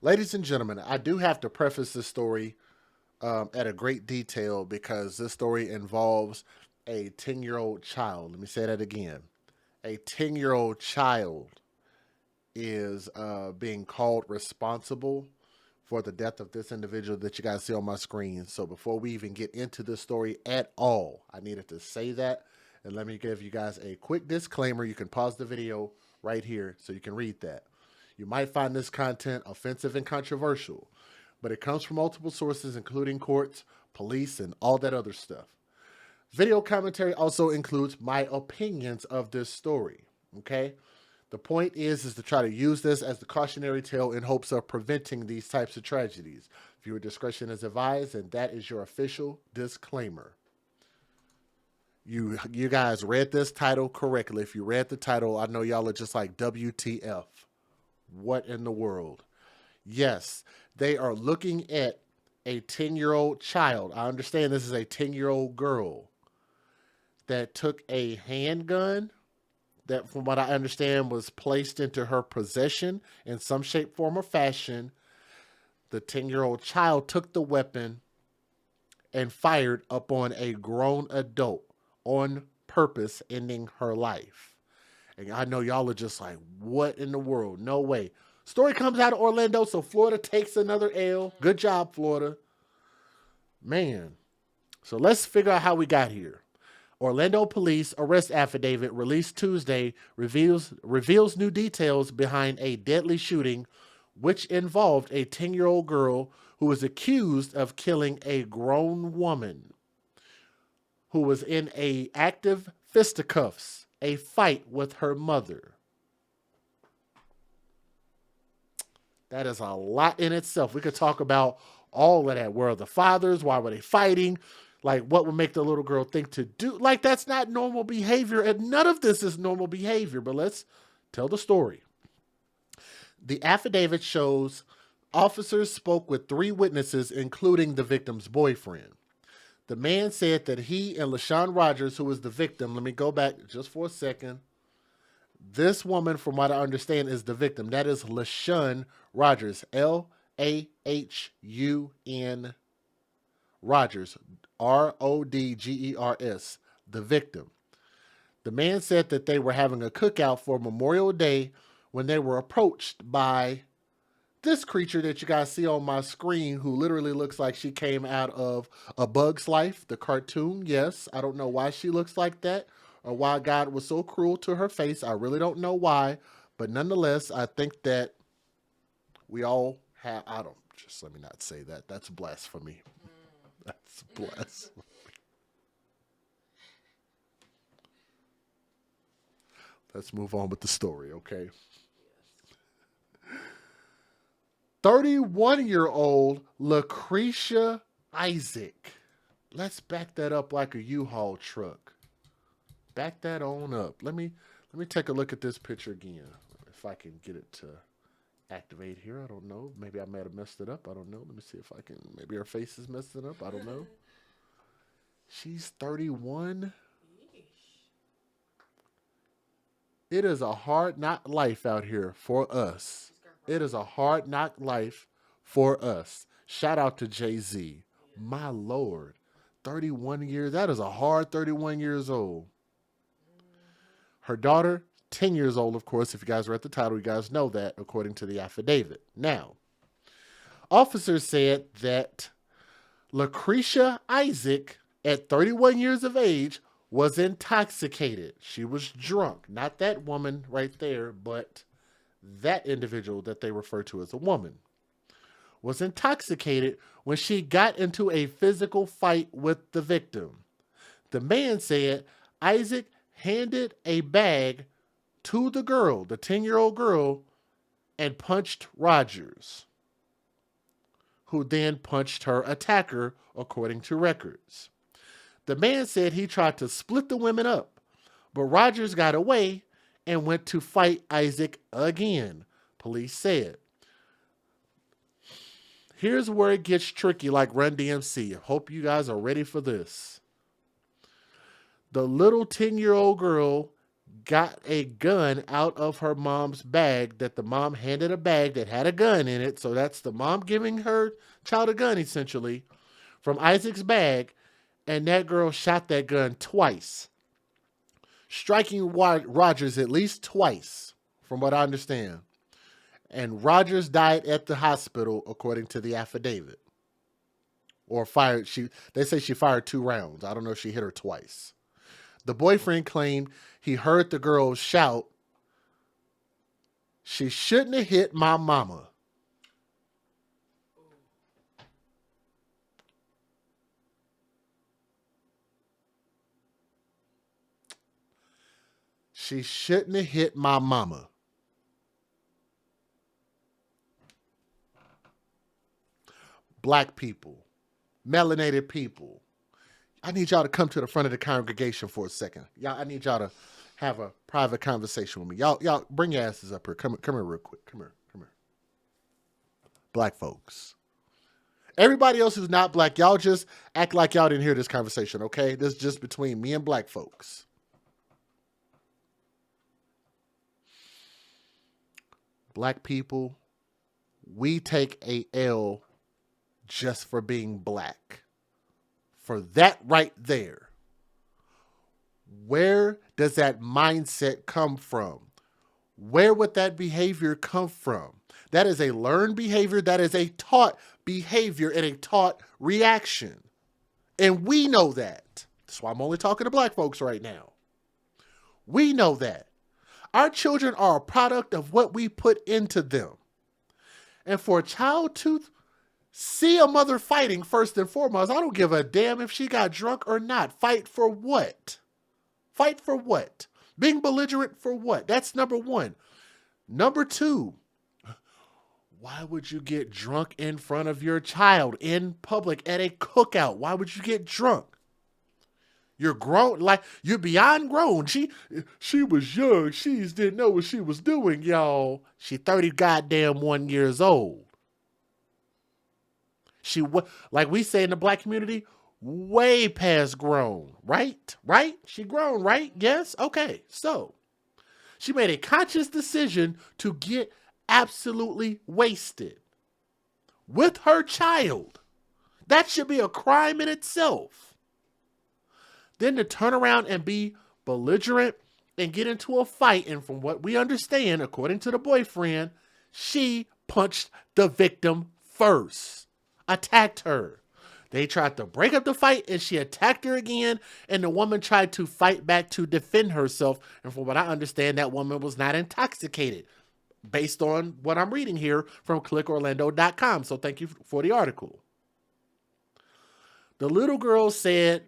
Ladies and gentlemen, I do have to preface this story at a great detail because this story involves a 10-year-old child. Let me say that again. A 10-year-old child is being called responsible for the death of this individual that you guys see on my screen. So before we even get into this story at all, I needed to say that. And let me give you guys a quick disclaimer. You can pause the video right here so you can read that. You might find this content offensive and controversial, but it comes from multiple sources, including courts, police, and all that other stuff. Video commentary also includes my opinions of this story. Okay? The point is to try to use this as the cautionary tale in hopes of preventing these types of tragedies. Viewer discretion is advised, and that is your official disclaimer. You guys read this title correctly. If you read the title, I know y'all are just like WTF. What in the world? Yes, they are looking at a 10-year-old child. I understand this is a 10-year-old girl that took a handgun that, from what I understand, was placed into her possession in some shape, form, or fashion. The 10-year-old child took the weapon and fired upon a grown adult on purpose, ending her life. And I know y'all are just like, what in the world? No way. Story comes out of Orlando, so Florida takes another L. Good job, Florida. Man. So let's figure out how we got here. Orlando police arrest affidavit released Tuesday reveals new details behind a deadly shooting which involved a 10-year-old girl who was accused of killing a grown woman who was in a active fisticuffs, a fight with her mother. That is a lot in itself. We could talk about all of that. Where are the fathers? Why were they fighting? Like, what would make the little girl think to do? Like, that's not normal behavior, and none of this is normal behavior. But let's tell the story. The affidavit shows officers spoke with 3 witnesses, including the victim's boyfriend. The man said that he and LaShawn Rogers, who was the victim, let me go back just for a second. This woman, from what I understand, is the victim. That is LaShawn Rogers, Lahun Rogers, Rodgers, the victim. The man said that they were having a cookout for Memorial Day when they were approached by this creature that you guys see on my screen, who literally looks like she came out of A Bug's Life, the cartoon. Yes, I don't know why she looks like that or why God was so cruel to her face. I really don't know why. But nonetheless, I think that we all have, I don't, just let me not say that. That's blasphemy. That's blasphemy. Let's move on with the story, okay? 31-year-old Lucretia Isaac. Let's back that up like a U-Haul truck. Back that on up. Let me take a look at this picture again. If I can get it to activate here. I don't know. Maybe I might have messed it up. I don't know. Let me see if I can. Maybe her face is messed it up. I don't know. She's 31. It is a hard knock life out here for us. It is a hard knock life for us. Shout out to Jay Z. My Lord. 31 years. That is a hard 31 years old. Her daughter, 10 years old, of course. If you guys read the title, you guys know that, according to the affidavit. Now, officers said that Lucretia Isaac, at 31 years of age, was intoxicated. She was drunk. Not that woman right there, but that individual that they refer to as a woman was intoxicated when she got into a physical fight with the victim. The man said Isaac handed a bag to the girl, the 10-year-old girl, and punched Rogers, who then punched her attacker, according to records. The man said he tried to split the women up, but Rogers got away and went to fight Isaac again, police said. Here's where it gets tricky, like Run DMC. Hope you guys are ready for this. The little 10-year-old girl got a gun out of her mom's bag that the mom handed a bag that had a gun in it. So that's the mom giving her child a gun essentially from Isaac's bag. And that girl shot that gun twice, striking Rogers at least twice, from what I understand. And Rogers died at the hospital, according to the affidavit. Or fired. They say she fired 2 rounds. I don't know if she hit her twice. The boyfriend claimed he heard the girl shout, "She shouldn't have hit my mama." She shouldn't have hit my mama. Black people, melanated people, I need y'all to come to the front of the congregation for a second. Y'all, I need y'all to have a private conversation with me. Y'all, bring your asses up here. Come here real quick. Come here. Black folks. Everybody else who's not black, y'all just act like y'all didn't hear this conversation, okay? This is just between me and black folks. Black people, we take a L just for being black. For that right there. Where does that mindset come from? Where would that behavior come from? That is a learned behavior. That is a taught behavior and a taught reaction. And we know that. That's why I'm only talking to black folks right now. We know that. Our children are a product of what we put into them. And for a child to see a mother fighting, first and foremost, I don't give a damn if she got drunk or not. Fight for what? Fight for what? Being belligerent for what? That's number one. Number two, why would you get drunk in front of your child in public at a cookout? Why would you get drunk? You're grown, like you're beyond grown. She was young. She just didn't know what she was doing, y'all. She 30 goddamn 1 years old. She, like we say in the black community, way past grown, right? Right? She grown, right? Yes? Okay. So she made a conscious decision to get absolutely wasted with her child. That should be a crime in itself. Then to turn around and be belligerent and get into a fight. And from what we understand, according to the boyfriend, she punched the victim first, attacked her. They tried to break up the fight and she attacked her again. And the woman tried to fight back to defend herself. And from what I understand, that woman was not intoxicated based on what I'm reading here from clickorlando.com. So thank you for the article. The little girl said,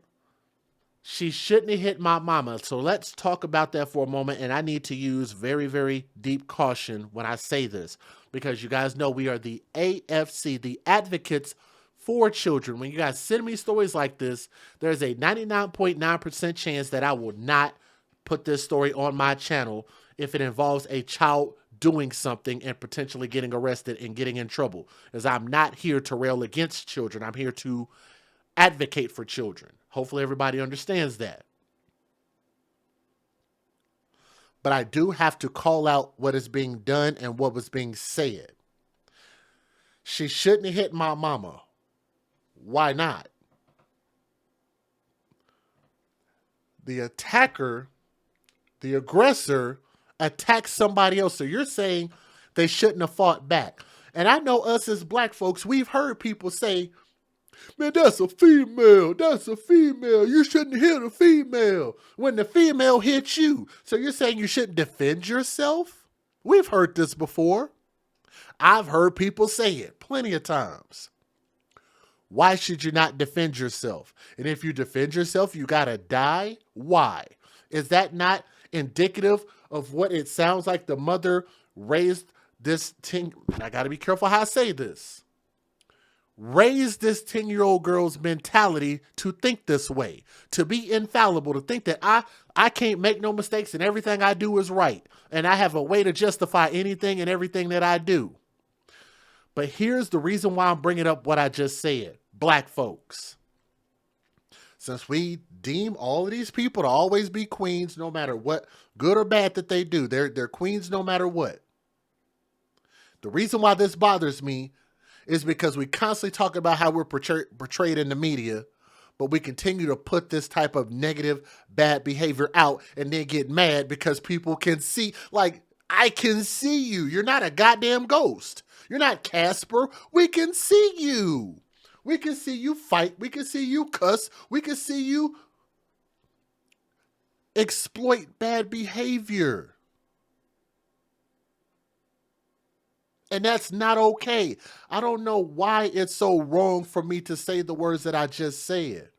"She shouldn't have hit my mama." So let's talk about that for a moment. And I need to use very, very deep caution when I say this, because you guys know we are the AFC, the Advocates for Children. When you guys send me stories like this, there's a 99.9% chance that I will not put this story on my channel if it involves a child doing something and potentially getting arrested and getting in trouble. As I'm not here to rail against children. I'm here to advocate for children. Hopefully everybody understands that. But I do have to call out what is being done and what was being said. She shouldn't have hit my mama. Why not? The attacker, the aggressor, attacked somebody else. So you're saying they shouldn't have fought back. And I know us as black folks, we've heard people say, "Man, that's a female. That's a female. You shouldn't hit a female," when the female hits you. So you're saying you shouldn't defend yourself? We've heard this before. I've heard people say it plenty of times. Why should you not defend yourself? And if you defend yourself, you gotta die? Why? Is that not indicative of what it sounds like the mother raised this 10... I gotta be careful how I say this. Raise this 10-year-old girl's mentality to think this way, to be infallible, to think that I can't make no mistakes and everything I do is right, and I have a way to justify anything and everything that I do. But here's the reason why I'm bringing up what I just said. Black folks, since we deem all of these people to always be queens no matter what, good or bad that they do. They're queens no matter what. The reason why this bothers me is because we constantly talk about how we're portrayed in the media, but we continue to put this type of negative, bad behavior out and then get mad because people can see, like, I can see you. You're not a goddamn ghost. You're not Casper. We can see you. We can see you fight. We can see you cuss. We can see you exploit bad behavior. And that's not okay. I don't know why it's so wrong for me to say the words that I just said.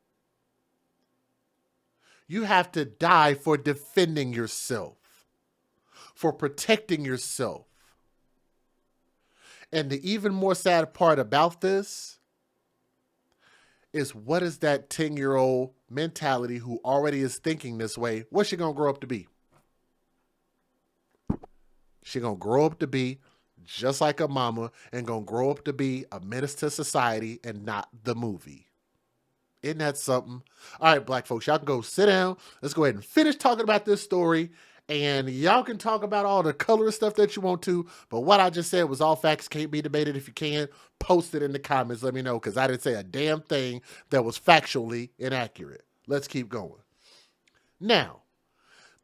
You have to die for defending yourself, for protecting yourself. And the even more sad part about this is, what is that 10-year-old mentality who already is thinking this way? What's she going to grow up to be? She going to grow up to be just like a mama and going to grow up to be a menace to society and not the movie. Isn't that something? All right, black folks, y'all can go sit down. Let's go ahead and finish talking about this story. And y'all can talk about all the colorist stuff that you want to. But what I just said was all facts, can't be debated. If you can, post it in the comments. Let me know, because I didn't say a damn thing that was factually inaccurate. Let's keep going. Now,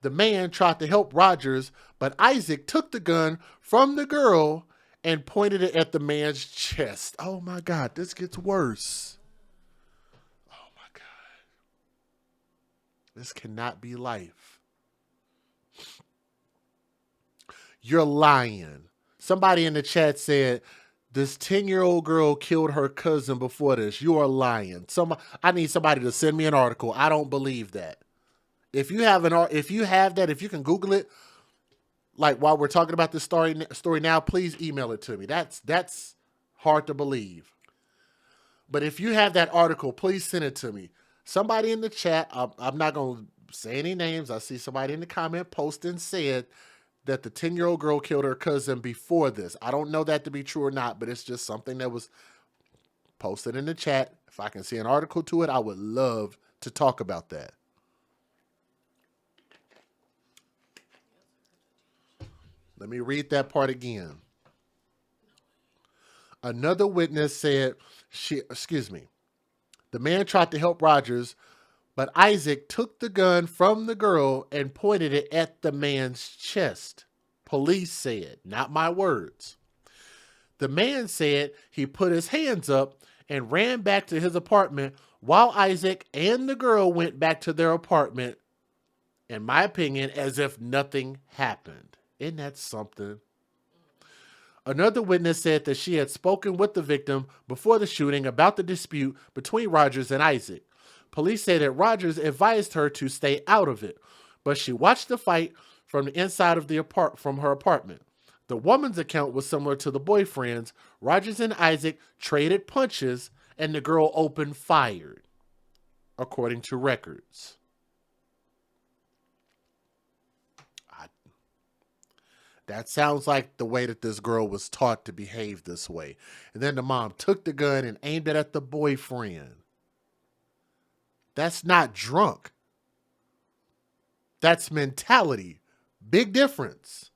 the man tried to help Rogers, but Isaac took the gun from the girl and pointed it at the man's chest. Oh my God, this gets worse. Oh my God. This cannot be life. You're lying. Somebody in the chat said, this 10-year-old girl killed her cousin before this. You are lying. I need somebody to send me an article. I don't believe that. If you have that, if you can Google it, like while we're talking about this story now, please email it to me. That's hard to believe. But if you have that article, please send it to me. Somebody in the chat, I'm not going to say any names. I see somebody in the comment posting said that the 10-year-old girl killed her cousin before this. I don't know that to be true or not, but it's just something that was posted in the chat. If I can see an article to it, I would love to talk about that. Let me read that part again. Another witness said the man tried to help Rogers, but Isaac took the gun from the girl and pointed it at the man's chest. Police said, not my words. The man said he put his hands up and ran back to his apartment while Isaac and the girl went back to their apartment, in my opinion, as if nothing happened. Isn't that something? Another witness said that she had spoken with the victim before the shooting about the dispute between Rogers and Isaac. Police say that Rogers advised her to stay out of it, but she watched the fight from the inside of from her apartment. The woman's account was similar to the boyfriend's. Rogers and Isaac traded punches, and the girl opened fire, according to records. That sounds like the way that this girl was taught to behave this way. And then the mom took the gun and aimed it at the boyfriend. That's not drunk. That's mentality. Big difference.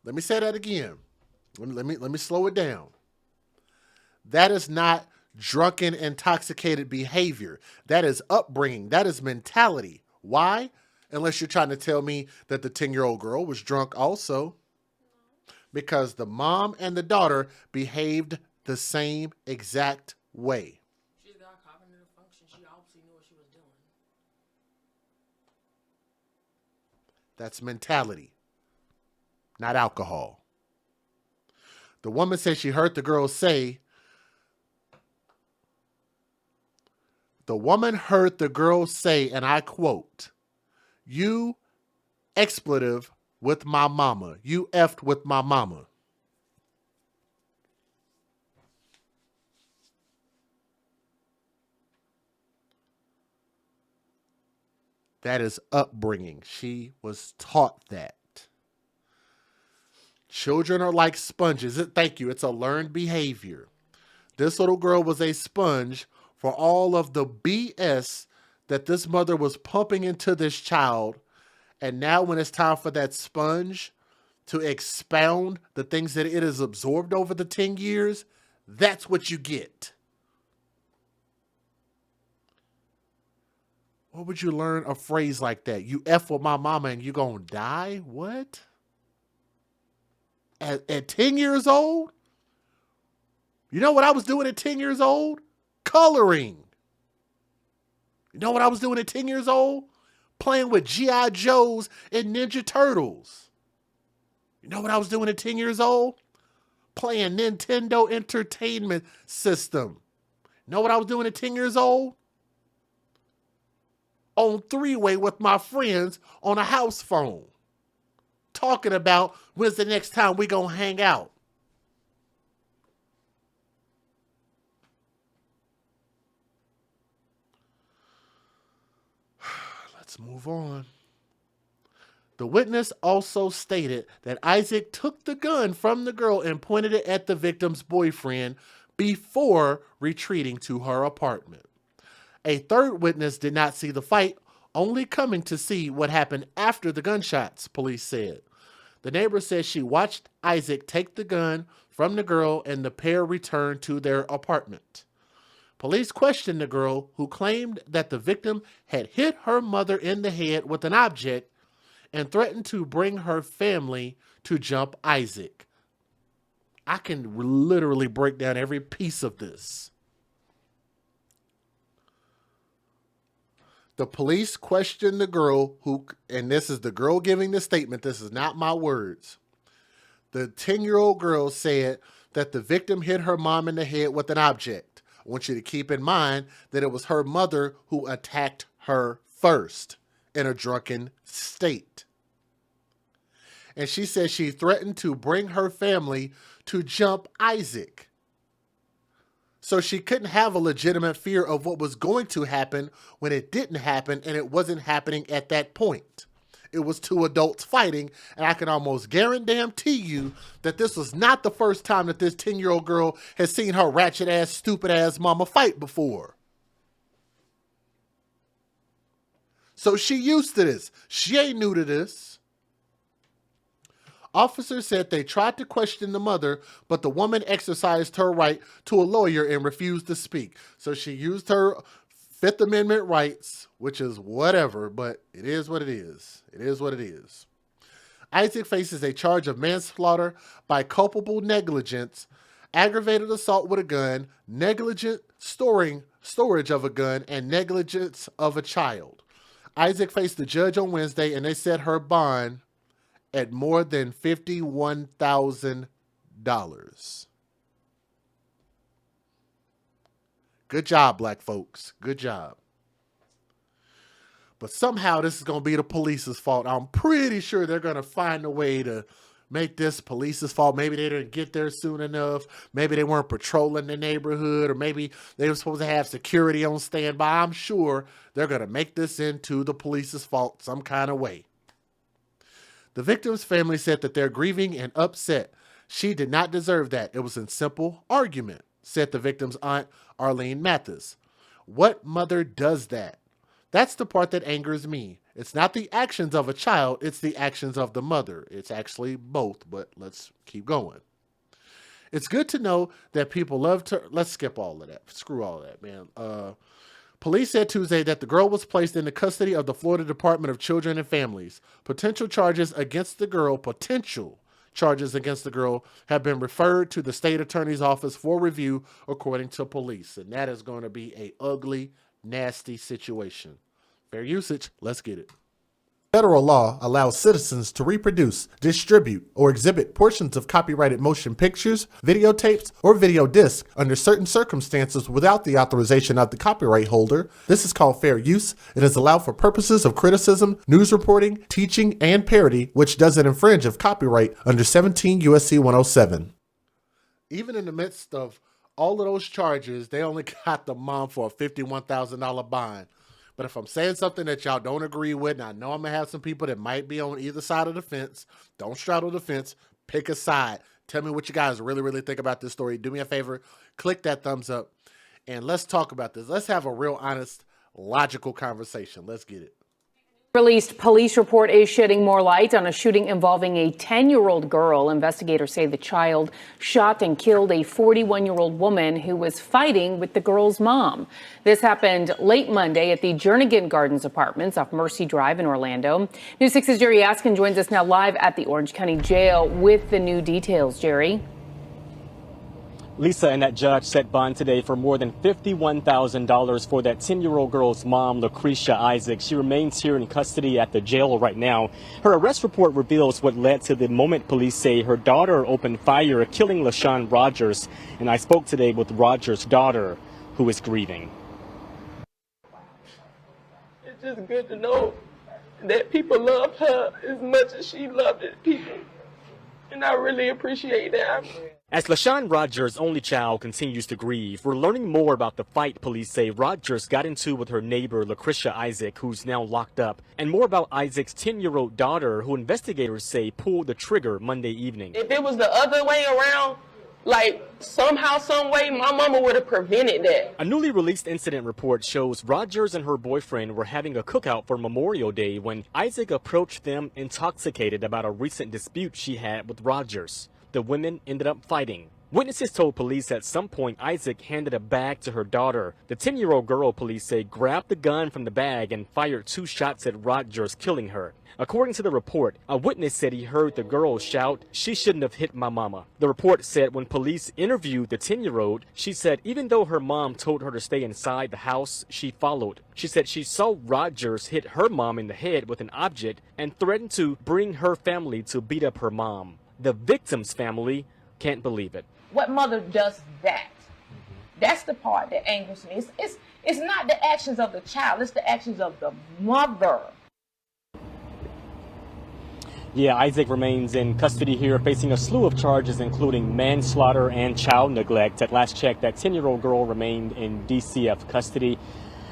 Let me say that again. Let me slow it down. That is not drunken, intoxicated behavior. That is upbringing. That is mentality. Why? Unless you're trying to tell me that the 10-year-old girl was drunk also. Because the mom and the daughter behaved the same exact way. She's got cognitive function. She obviously knew what she was doing. That's mentality, not alcohol. The woman said she heard the girl say, and I quote, "You expletive with my mama. You effed with my mama." That is upbringing. She was taught that. Children are like sponges. Thank you. It's a learned behavior. This little girl was a sponge for all of the BS that this mother was pumping into this child. And now when it's time for that sponge to expound the things that it has absorbed over the 10 years, that's what you get. What would you learn a phrase like that? You F with my mama and you gonna die? What? At 10 years old? You know what I was doing at 10 years old? Coloring. You know what I was doing at 10 years old? Playing with G.I. Joes and Ninja Turtles. You know what I was doing at 10 years old? Playing Nintendo Entertainment System. You know what I was doing at 10 years old? On three-way with my friends on a house phone. Talking about when's the next time we gonna hang out. Let's move on. The witness also stated that Isaac took the gun from the girl and pointed it at the victim's boyfriend before retreating to her apartment. A third witness did not see the fight, only coming to see what happened after the gunshots, police said. The neighbor said she watched Isaac take the gun from the girl and the pair returned to their apartment. Police questioned the girl, who claimed that the victim had hit her mother in the head with an object and threatened to bring her family to jump Isaac. I can literally break down every piece of this. The police questioned the girl who, and this is the girl giving the statement, this is not my words. The 10-year-old girl said that the victim hit her mom in the head with an object. I want you to keep in mind that it was her mother who attacked her first in a drunken state. And she said she threatened to bring her family to jump Isaac. So she couldn't have a legitimate fear of what was going to happen when it didn't happen, and it wasn't happening at that point. It was two adults fighting, and I can almost guarantee you that this was not the first time that this 10-year-old girl has seen her ratchet-ass, stupid-ass mama fight before. So she used to this. She ain't new to this. Officers said they tried to question the mother, but the woman exercised her right to a lawyer and refused to speak. So she used her Fifth Amendment rights, which is whatever, but it is what it is. It is what it is. Isaac faces a charge of manslaughter by culpable negligence, aggravated assault with a gun, negligent storage of a gun, and negligence of a child. Isaac faced the judge on Wednesday, and they set her bond at more than $51,000. Good job, black folks. Good job. But somehow this is going to be the police's fault. I'm pretty sure they're going to find a way to make this police's fault. Maybe they didn't get there soon enough. Maybe they weren't patrolling the neighborhood, or maybe they were supposed to have security on standby. I'm sure they're going to make this into the police's fault some kind of way. The victim's family said that they're grieving and upset. She did not deserve that. It was a simple argument, said the victim's aunt, Arlene Mathis. What mother does that? That's the part that angers me. It's not the actions of a child, it's the actions of the mother. It's actually both, but let's keep going. It's good to know that people love to... Let's skip all of that. Screw all of that, man. Police said Tuesday that the girl was placed in the custody of the Florida Department of Children and Families. Potential charges against the girl have been referred to the state attorney's office for review, according to police. And that is going to be an ugly, nasty situation. Fair usage. Let's get it. Federal law allows citizens to reproduce, distribute, or exhibit portions of copyrighted motion pictures, videotapes, or video discs under certain circumstances without the authorization of the copyright holder. This is called fair use. It is allowed for purposes of criticism, news reporting, teaching, and parody, which doesn't infringe of copyright under 17 U.S.C. 107. Even in the midst of all of those charges, they only got the mom for a $51,000 bond. But if I'm saying something that y'all don't agree with, and I know I'm going to have some people that might be on either side of the fence, don't straddle the fence, pick a side. Tell me what you guys really, really think about this story. Do me a favor, click that thumbs up, and let's talk about this. Let's have a real honest, logical conversation. Let's get it. Released police report is shedding more light on a shooting involving a 10-year-old girl. Investigators say the child shot and killed a 41-year-old woman who was fighting with the girl's mom. This happened late Monday at the Jernigan Gardens Apartments off Mercy Drive in Orlando. News 6's Jerry Askin joins us now live at the Orange County Jail with the new details. Jerry? Lisa, and that judge set bond today for more than $51,000 for that 10-year-old girl's mom, Lucretia Isaac. She remains here in custody at the jail right now. Her arrest report reveals what led to the moment police say her daughter opened fire, killing LaShawn Rogers. And I spoke today with Rogers' daughter, who is grieving. It's just good to know that people love her as much as she loved people. And I really appreciate that. As LaShawn Rogers' only child continues to grieve, we're learning more about the fight police say Rogers got into with her neighbor, Lucretia Isaac, who's now locked up, and more about Isaac's 10-year-old daughter, who investigators say pulled the trigger Monday evening. If it was the other way around, like somehow, some way, my mama would have prevented that. A newly released incident report shows Rogers and her boyfriend were having a cookout for Memorial Day when Isaac approached them intoxicated about a recent dispute she had with Rogers. The women ended up fighting. Witnesses told police at some point Isaac handed a bag to her daughter. The 10-year-old girl, police say, grabbed the gun from the bag and fired 2 shots at Rogers, killing her. According to the report, a witness said he heard the girl shout, "She shouldn't have hit my mama." The report said when police interviewed the 10-year-old, she said even though her mom told her to stay inside the house, she followed. She said she saw Rogers hit her mom in the head with an object and threatened to bring her family to beat up her mom. The victim's family can't believe it. What mother does that? That's the part that angers me. It's not the actions of the child, it's the actions of the mother. Yeah, Isaac remains in custody here, facing a slew of charges, including manslaughter and child neglect. At last check, that 10-year-old girl remained in DCF custody.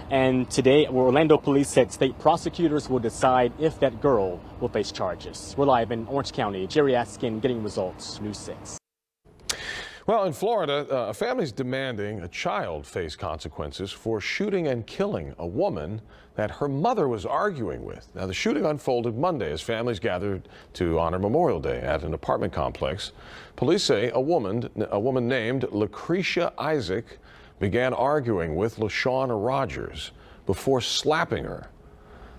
And today, Orlando police said state prosecutors will decide if that girl will face charges. We're live in Orange County. Jerry Askin, Getting Results, News 6. Well, in Florida, a family's demanding a child face consequences for shooting and killing a woman that her mother was arguing with. Now, the shooting unfolded Monday as families gathered to honor Memorial Day at an apartment complex. Police say a woman named Lucretia Isaac began arguing with LaShawn Rogers before slapping her.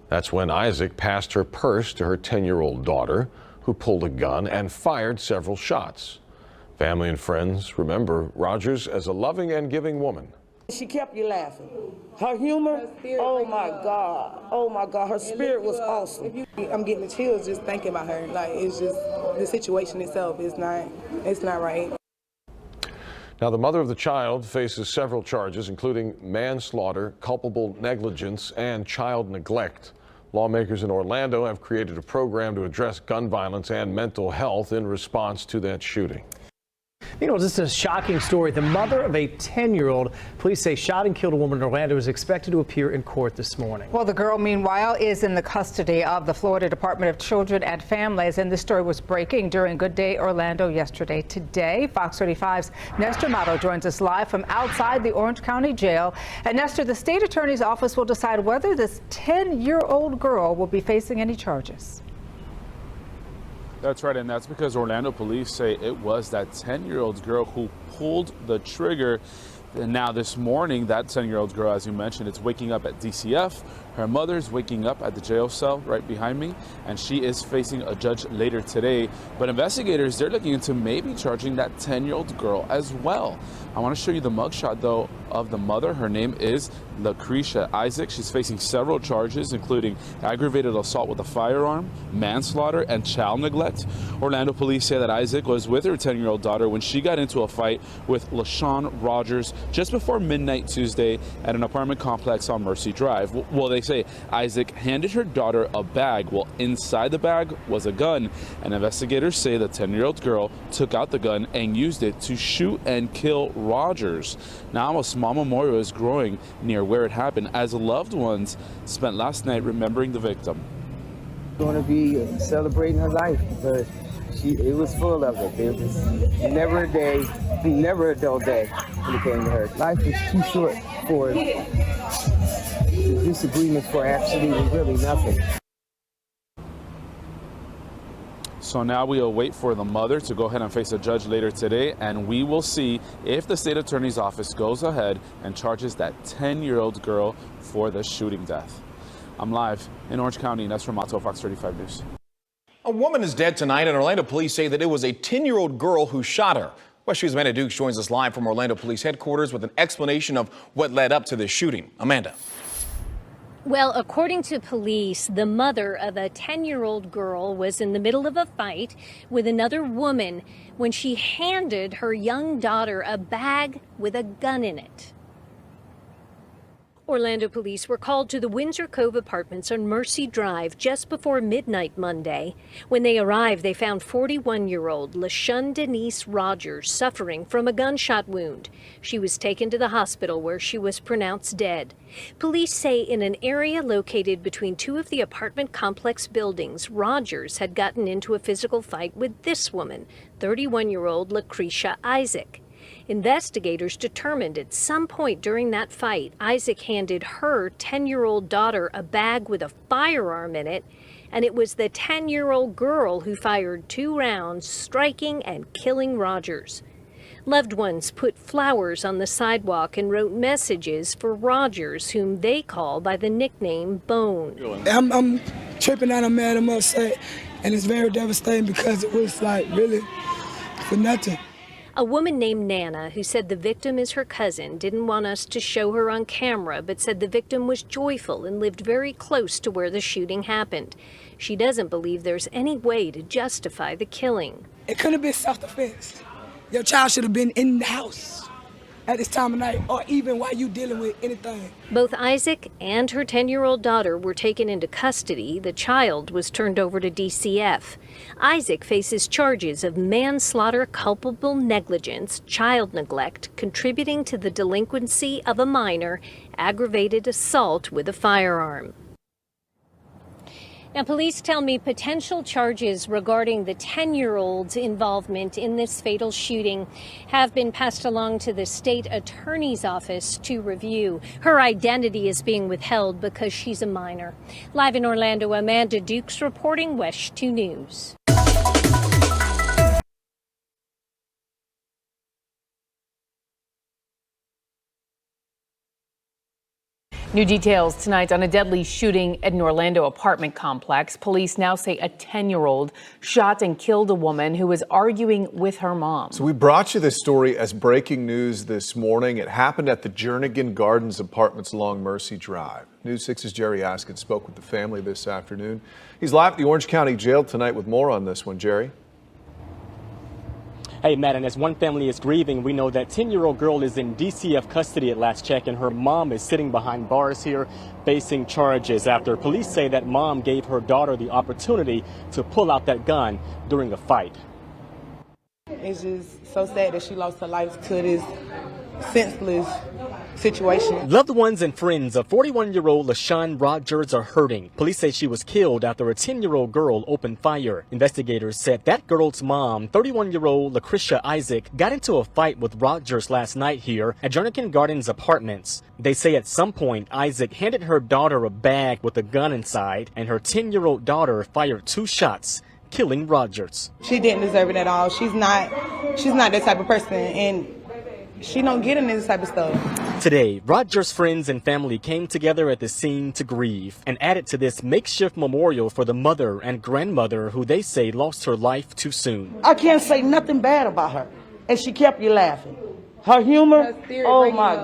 That's when Isaac passed her purse to her 10-year-old daughter, who pulled a gun and fired several shots. Family and friends remember Rogers as a loving and giving woman. She kept you laughing. Her humor, oh my God, her spirit was awesome. I'm getting the chills just thinking about her. Like, it's just, the situation itself is not right. Now, the mother of the child faces several charges, including manslaughter, culpable negligence, and child neglect. Lawmakers in Orlando have created a program to address gun violence and mental health in response to that shooting. You know, this is a shocking story. The mother of a 10-year-old, police say shot and killed a woman in Orlando, is expected to appear in court this morning. Well, the girl, meanwhile, is in the custody of the Florida Department of Children and Families, and this story was breaking during Good Day Orlando yesterday. Today, Fox 35's Nestor Mato joins us live from outside the Orange County Jail. And Nestor, the state attorney's office will decide whether this 10-year-old girl will be facing any charges. That's right, and that's because Orlando police say it was that 10-year-old girl who pulled the trigger. And now this morning, that 10-year-old girl, as you mentioned, is waking up at DCF. Her mother's waking up at the jail cell right behind me, and she is facing a judge later today. But investigators, they're looking into maybe charging that 10-year-old girl as well. I want to show you the mugshot, though, of the mother. Her name is Lucretia Isaac. She's facing several charges, including aggravated assault with a firearm, manslaughter, and child neglect. Orlando police say that Isaac was with her 10-year-old daughter when she got into a fight with LaShawn Rogers just before midnight Tuesday at an apartment complex on Mercy Drive. Well, they say Isaac handed her daughter a bag. Well, inside the bag was a gun, and investigators say the 10-year-old girl took out the gun and used it to shoot and kill Rogers. Now a small memorial is growing near where it happened as loved ones spent last night remembering the victim. Going to be celebrating her life because it was full of it. There was never a dull day when it came to her. Life is too short for disagreements for absolutely really nothing. So now we await for the mother to go ahead and face a judge later today, and we will see if the state attorney's office goes ahead and charges that 10-year-old girl for the shooting death. I'm live in Orange County. Nestor Mato, Fox 35 News. A woman is dead tonight, and Orlando police say that it was a 10-year-old girl who shot her. West News' Amanda Dukes joins us live from Orlando Police Headquarters with an explanation of what led up to this shooting. Amanda. Well, according to police, the mother of a 10-year-old girl was in the middle of a fight with another woman when she handed her young daughter a bag with a gun in it. Orlando police were called to the Windsor Cove Apartments on Mercy Drive just before midnight Monday. When they arrived, they found 41-year-old LaShun Denise Rogers suffering from a gunshot wound. She was taken to the hospital where she was pronounced dead. Police say in an area located between two of the apartment complex buildings, Rogers had gotten into a physical fight with this woman, 31-year-old Lucretia Isaac. Investigators determined at some point during that fight, Isaac handed her 10-year-old daughter a bag with a firearm in it, and it was the 10-year-old girl who fired 2 rounds, striking and killing Rogers. Loved ones put flowers on the sidewalk and wrote messages for Rogers, whom they call by the nickname Bone. I'm tripping out, I'm mad, I'm upset, and it's very devastating because it was like really for nothing. A woman named Nana, who said the victim is her cousin, didn't want us to show her on camera, but said the victim was joyful and lived very close to where the shooting happened. She doesn't believe there's any way to justify the killing. It couldn't have been self-defense. Your child should have been in the house at this time of night, or even while you dealing with anything. Both Isaac and her 10-year-old daughter were taken into custody. The child was turned over to DCF. Isaac faces charges of manslaughter, culpable negligence, child neglect, contributing to the delinquency of a minor, aggravated assault with a firearm. Now, police tell me potential charges regarding the 10-year-old's involvement in this fatal shooting have been passed along to the state attorney's office to review. Her identity is being withheld because she's a minor. Live in Orlando, Amanda Dukes reporting WESH 2 News. New details tonight on a deadly shooting at an Orlando apartment complex. Police now say a 10-year-old shot and killed a woman who was arguing with her mom. So we brought you this story as breaking news this morning. It happened at the Jernigan Gardens apartments along Mercy Drive. News 6's Jerry Askin spoke with the family this afternoon. He's live at the Orange County Jail tonight with more on this one. Jerry? Hey, Matt, and as one family is grieving, we know that 10-year-old girl is in DCF custody at last check, and her mom is sitting behind bars here facing charges after police say that mom gave her daughter the opportunity to pull out that gun during a fight. It's just so sad that she lost her life to this senseless situation. Loved ones and friends of 41-year-old LaShun Rogers are hurting. Police say she was killed after a 10-year-old girl opened fire. Investigators said that girl's mom, 31-year-old Lucretia Isaac, got into a fight with Rogers last night here at Jernigan Gardens apartments. They say at some point Isaac handed her daughter a bag with a gun inside, and her 10-year-old daughter fired 2 shots, killing Rogers. She didn't deserve it at all. She's not that type of person, and she don't get into this type of stuff. Today, Rogers' friends and family came together at the scene to grieve and added to this makeshift memorial for the mother and grandmother who they say lost her life too soon. I can't say nothing bad about her, and she kept you laughing. Her humor, oh my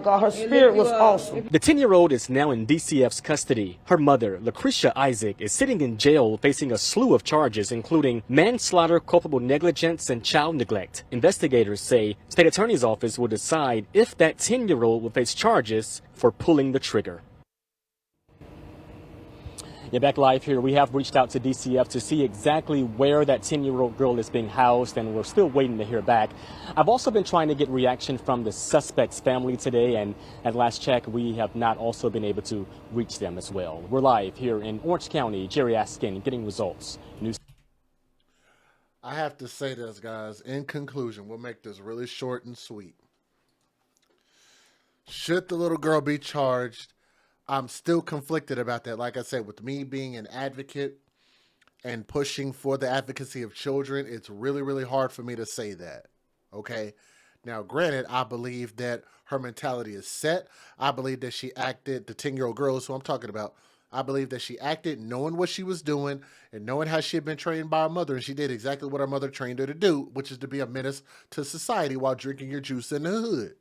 God, her spirit was awesome. The 10-year-old is now in DCF's custody. Her mother, Lucretia Isaac, is sitting in jail facing a slew of charges, including manslaughter, culpable negligence, and child neglect. Investigators say state attorney's office will decide if that 10-year-old will face charges for pulling the trigger. Yeah, back live here, we have reached out to DCF to see exactly where that 10-year-old girl is being housed, and we're still waiting to hear back. I've also been trying to get reaction from the suspect's family today, and at last check, we have not also been able to reach them as well. We're live here in Orange County. Jerry Askin getting results. News. I have to say this, guys. In conclusion, we'll make this really short and sweet. Should the little girl be charged? I'm still conflicted about that. Like I said, with me being an advocate and pushing for the advocacy of children, it's really, really hard for me to say that. Okay. Now, granted, I believe that her mentality is set. I believe that she acted, the 10-year-old girl is who I'm talking about. I believe that she acted knowing what she was doing and knowing how she had been trained by her mother. And she did exactly what her mother trained her to do, which is to be a menace to society while drinking your juice in the hood.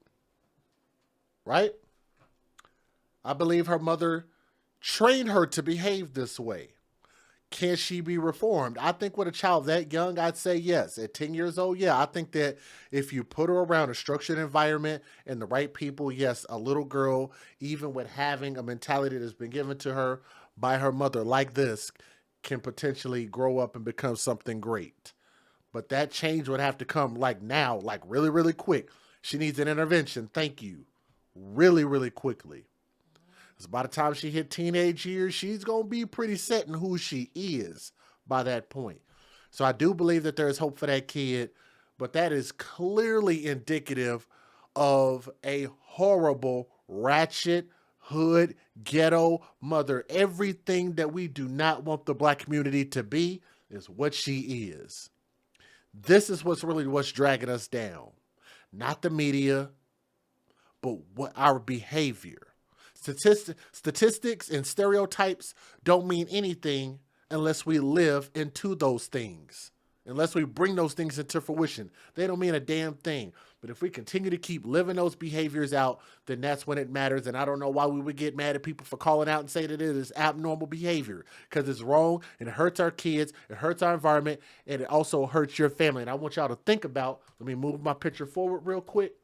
Right? I believe her mother trained her to behave this way. Can she be reformed? I think with a child that young, I'd say yes. At 10 years old, yeah. I think that if you put her around a structured environment and the right people, yes, a little girl, even with having a mentality that's been given to her by her mother like this, can potentially grow up and become something great. But that change would have to come like now, like really, really quick. She needs an intervention. Thank you. Really, really quickly. Because by the time she hit teenage years, she's going to be pretty set in who she is by that point. So I do believe that there is hope for that kid, but that is clearly indicative of a horrible, ratchet, hood, ghetto mother. Everything that we do not want the black community to be is what she is. This is what's dragging us down. Not the media, but what our behavior. Statistics and stereotypes don't mean anything unless we live into those things. Unless we bring those things into fruition. They don't mean a damn thing. But if we continue to keep living those behaviors out, then that's when it matters. And I don't know why we would get mad at people for calling out and saying that it is abnormal behavior. Because it's wrong and it hurts our kids, it hurts our environment, and it also hurts your family. And I want y'all to think about, let me move my picture forward real quick.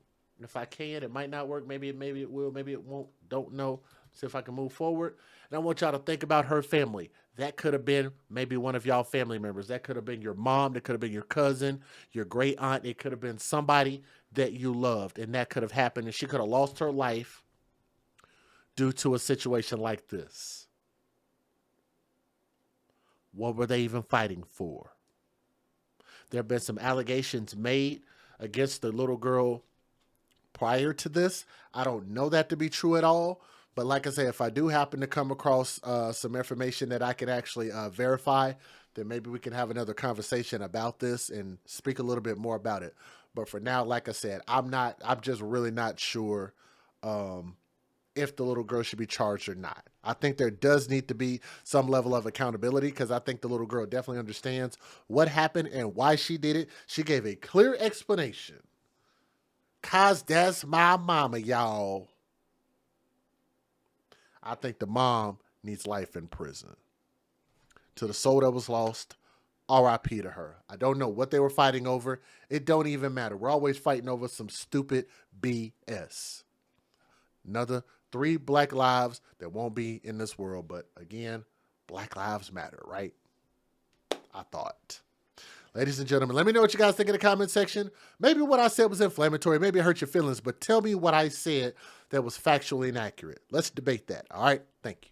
If I can, it might not work. Maybe it will. Maybe it won't. Don't know. See if I can move forward. And I want y'all to think about her family. That could have been maybe one of y'all family members. That could have been your mom. That could have been your cousin, your great aunt. It could have been somebody that you loved. And that could have happened. And she could have lost her life due to a situation like this. What were they even fighting for? There have been some allegations made against the little girl prior to this. I don't know that to be true at all. But like I say, if I do happen to come across some information that I can actually verify, then maybe we can have another conversation about this and speak a little bit more about it. But for now, like I said, I'm just really not sure if the little girl should be charged or not. I think there does need to be some level of accountability because I think the little girl definitely understands what happened and why she did it. She gave a clear explanation. 'Cause that's my mama, y'all. I think the mom needs life in prison. To the soul that was lost, RIP to her. I don't know what they were fighting over. It don't even matter. We're always fighting over some stupid BS. Another 3 black lives that won't be in this world. But again, Black Lives Matter, right? I thought. Ladies and gentlemen, let me know what you guys think in the comment section. Maybe what I said was inflammatory. Maybe it hurt your feelings. But tell me what I said that was factually inaccurate. Let's debate that. All right? Thank you.